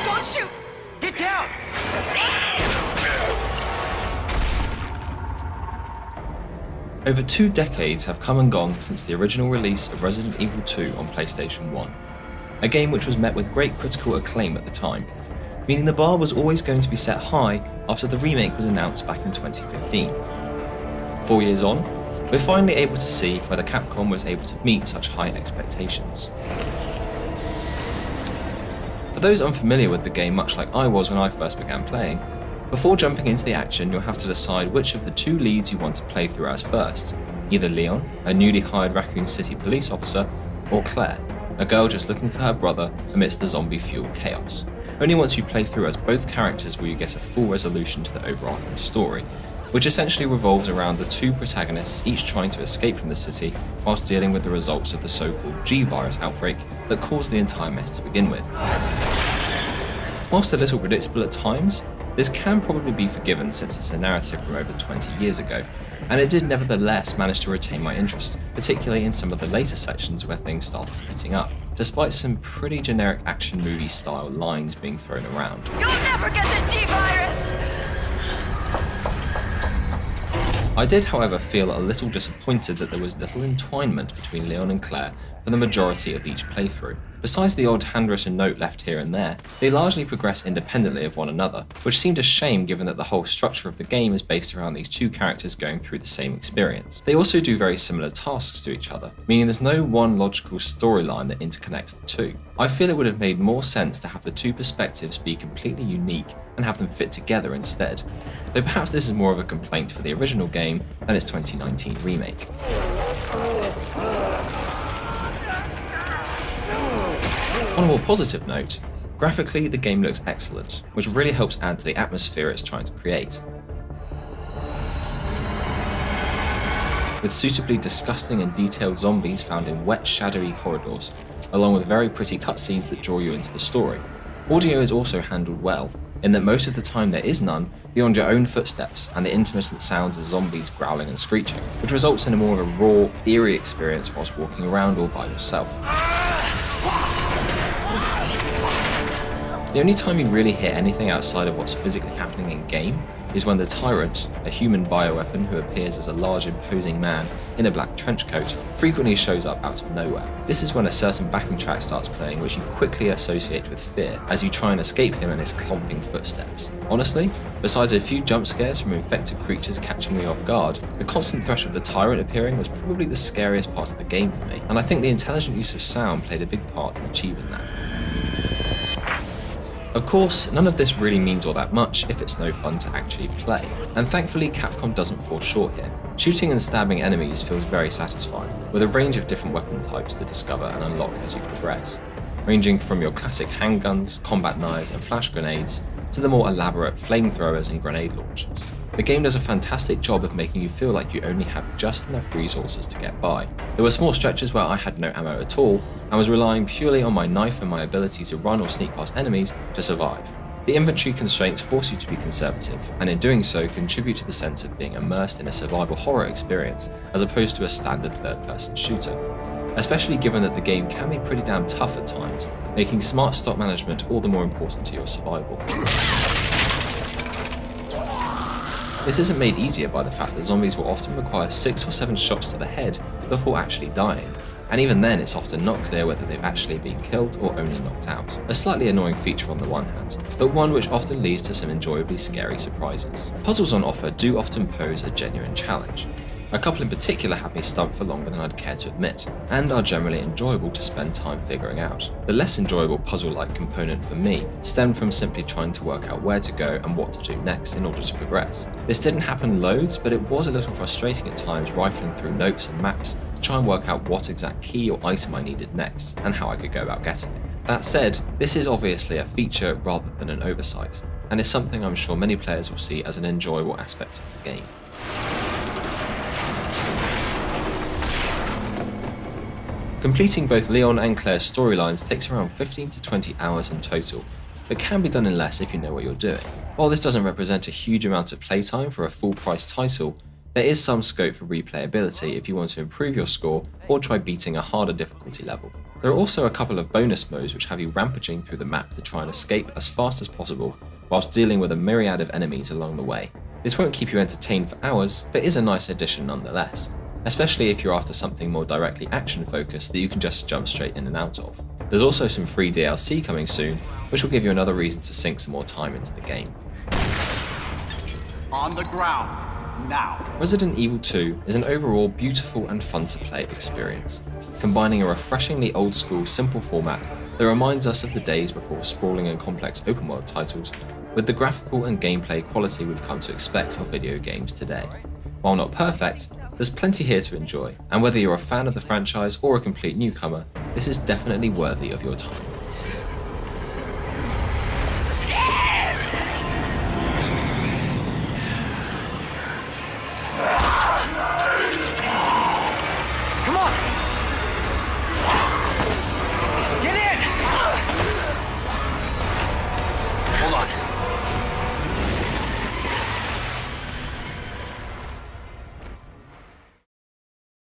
Don't shoot! Get down! Over 2 decades have come and gone since the original release of Resident Evil 2 on PlayStation 1, a game which was met with great critical acclaim at the time, meaning the bar was always going to be set high after the remake was announced back in 2015. 4 years on, we're finally able to see whether Capcom was able to meet such high expectations. For those unfamiliar with the game, much like I was when I first began playing, before jumping into the action you'll have to decide which of the 2 leads you want to play through as first, either Leon, a newly hired Raccoon City police officer, or Claire, a girl just looking for her brother amidst the zombie-fueled chaos. Only once you play through as both characters will you get a full resolution to the overarching story, which essentially revolves around the 2 protagonists each trying to escape from the city whilst dealing with the results of the so-called G-virus outbreak that caused the entire mess to begin with. Whilst a little predictable at times, this can probably be forgiven since it's a narrative from over 20 years ago, and it did nevertheless manage to retain my interest, particularly in some of the later sections where things started heating up, despite some pretty generic action movie style lines being thrown around. You'll never get the G-virus! I did, however, feel a little disappointed that there was little entwinement between Leon and Claire for the majority of each playthrough. Besides the odd handwritten note left here and there, they largely progress independently of one another, which seemed a shame given that the whole structure of the game is based around these 2 characters going through the same experience. They also do very similar tasks to each other, meaning there's no one logical storyline that interconnects the 2. I feel it would have made more sense to have the 2 perspectives be completely unique and have them fit together instead, though perhaps this is more of a complaint for the original game than its 2019 remake. On a more positive note, graphically the game looks excellent, which really helps add to the atmosphere it's trying to create. With suitably disgusting and detailed zombies found in wet, shadowy corridors, along with very pretty cutscenes that draw you into the story. Audio is also handled well, in that most of the time there is none beyond your own footsteps and the intermittent sounds of zombies growling and screeching, which results in a more of a raw, eerie experience whilst walking around all by yourself. The only time you really hear anything outside of what's physically happening in game is when the Tyrant, a human bioweapon who appears as a large imposing man in a black trench coat, frequently shows up out of nowhere. This is when a certain backing track starts playing which you quickly associate with fear as you try and escape him and his clomping footsteps. Honestly, besides a few jump scares from infected creatures catching me off guard, the constant threat of the Tyrant appearing was probably the scariest part of the game for me, and I think the intelligent use of sound played a big part in achieving that. Of course, none of this really means all that much if it's no fun to actually play, and thankfully Capcom doesn't fall short here. Shooting and stabbing enemies feels very satisfying, with a range of different weapon types to discover and unlock as you progress, ranging from your classic handguns, combat knives and flash grenades, to the more elaborate flamethrowers and grenade launchers. The game does a fantastic job of making you feel like you only have just enough resources to get by. There were small stretches where I had no ammo at all, and was relying purely on my knife and my ability to run or sneak past enemies to survive. The inventory constraints force you to be conservative, and in doing so contribute to the sense of being immersed in a survival horror experience as opposed to a standard third-person shooter, especially given that the game can be pretty damn tough at times, making smart stock management all the more important to your survival. This isn't made easier by the fact that zombies will often require 6 or 7 shots to the head before actually dying, and even then it's often not clear whether they've actually been killed or only knocked out. A slightly annoying feature on the one hand, but one which often leads to some enjoyably scary surprises. Puzzles on offer do often pose a genuine challenge. A couple in particular have me stumped for longer than I'd care to admit, and are generally enjoyable to spend time figuring out. The less enjoyable puzzle-like component for me stemmed from simply trying to work out where to go and what to do next in order to progress. This didn't happen loads, but it was a little frustrating at times rifling through notes and maps to try and work out what exact key or item I needed next, and how I could go about getting it. That said, this is obviously a feature rather than an oversight, and is something I'm sure many players will see as an enjoyable aspect of the game. Completing both Leon and Claire's storylines takes around 15 to 20 hours in total, but can be done in less if you know what you're doing. While this doesn't represent a huge amount of playtime for a full-price title, There is some scope for replayability if you want to improve your score or try beating a harder difficulty level. There are also a couple of bonus modes which have you rampaging through the map to try and escape as fast as possible whilst dealing with a myriad of enemies along the way. This won't keep you entertained for hours, but is a nice addition nonetheless, especially if you're after something more directly action focused that you can just jump straight in and out of. There's also some free DLC coming soon, which will give you another reason to sink some more time into the game. On the ground, now. Resident Evil 2 is an overall beautiful and fun to play experience, combining a refreshingly old school simple format that reminds us of the days before sprawling and complex open world titles with the graphical and gameplay quality we've come to expect of video games today. While not perfect, there's plenty here to enjoy, and whether you're a fan of the franchise or a complete newcomer, this is definitely worthy of your time.